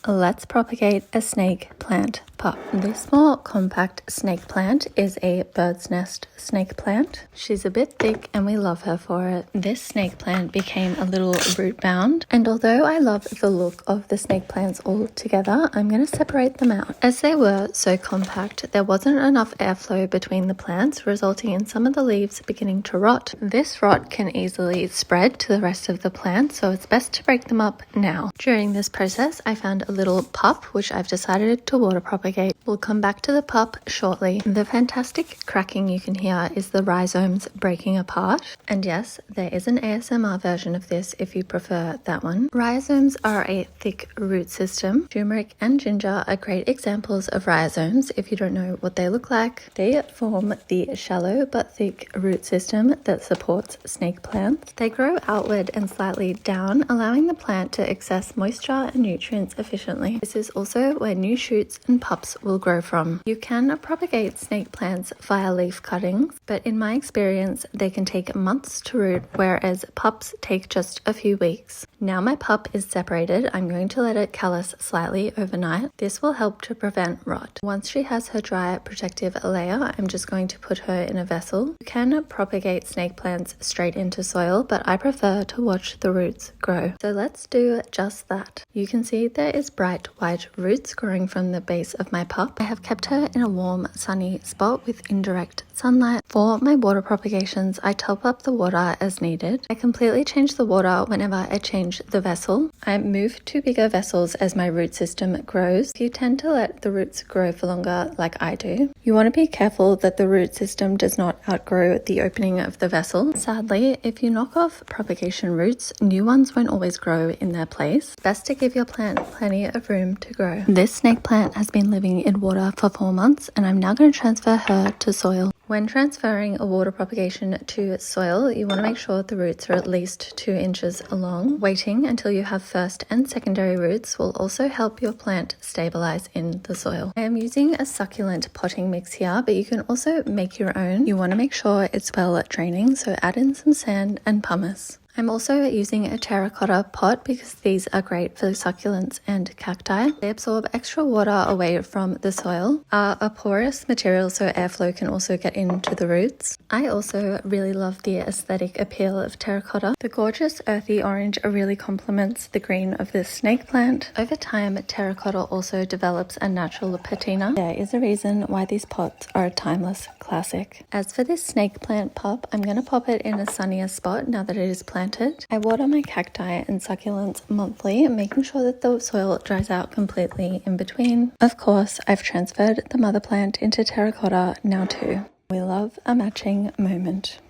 Let's propagate a snake plant pup. This more compact snake plant is a bird's nest snake plant. She's a bit thick and we love her for it. This snake plant became a little root bound, and although I love the look of the snake plants all together, I'm going to separate them out. As they were so compact, there wasn't enough airflow between the plants, resulting in some of the leaves beginning to rot. This rot can easily spread to the rest of the plant, so it's best to break them up now. During this process, I found a little pup which I've decided to water propagate. We'll come back to the pup shortly. The fantastic cracking you can hear is the rhizomes breaking apart. And yes, there is an ASMR version of this if you prefer that one. Rhizomes are a thick root system. Turmeric and ginger are great examples of rhizomes if you don't know what they look like. They form the shallow but thick root system that supports snake plants. They grow outward and slightly down, allowing the plant to access moisture and nutrients efficiently. This is also where new shoots and pups will grow from. You can propagate snake plants via leaf cuttings, but in my experience, they can take months to root, whereas pups take just a few weeks. Now my pup is separated, I'm going to let it callus slightly overnight. This will help to prevent rot. Once she has her dry protective layer, I'm just going to put her in a vessel. You can propagate snake plants straight into soil, but I prefer to watch the roots grow. So let's do just that. You can see there is bright white roots growing from the base of my pup. I have kept her in a warm, sunny spot with indirect sunlight. For my water propagations, I top up the water as needed. I completely change the water whenever I change the vessel. I move to bigger vessels as my root system grows. If you tend to let the roots grow for longer like I do, you want to be careful that the root system does not outgrow the opening of the vessel. Sadly, if you knock off propagation roots, new ones won't always grow in their place. It's best to give your plant plenty of room to grow. This snake plant has been living in water for 4 months, and I'm now going to transfer her to soil. When transferring a water propagation to soil, you want to make sure the roots are at least 2 inches long. Waiting until you have first and secondary roots will also help your plant stabilize in the soil. I am using a succulent potting mix here, but you can also make your own. You want to make sure it's well draining, so add in some sand and pumice. I'm also using a terracotta pot because these are great for succulents and cacti. They absorb extra water away from the soil, are a porous material so airflow can also get into the roots. I also really love the aesthetic appeal of terracotta. The gorgeous earthy orange really complements the green of this snake plant. Over time, terracotta also develops a natural patina. There is a reason why these pots are a timeless classic. As for this snake plant pup, I'm going to pop it in a sunnier spot now that it is planted. I water my cacti and succulents monthly, making sure that the soil dries out completely in between. Of course, I've transferred the mother plant into terracotta now too. We love a matching moment.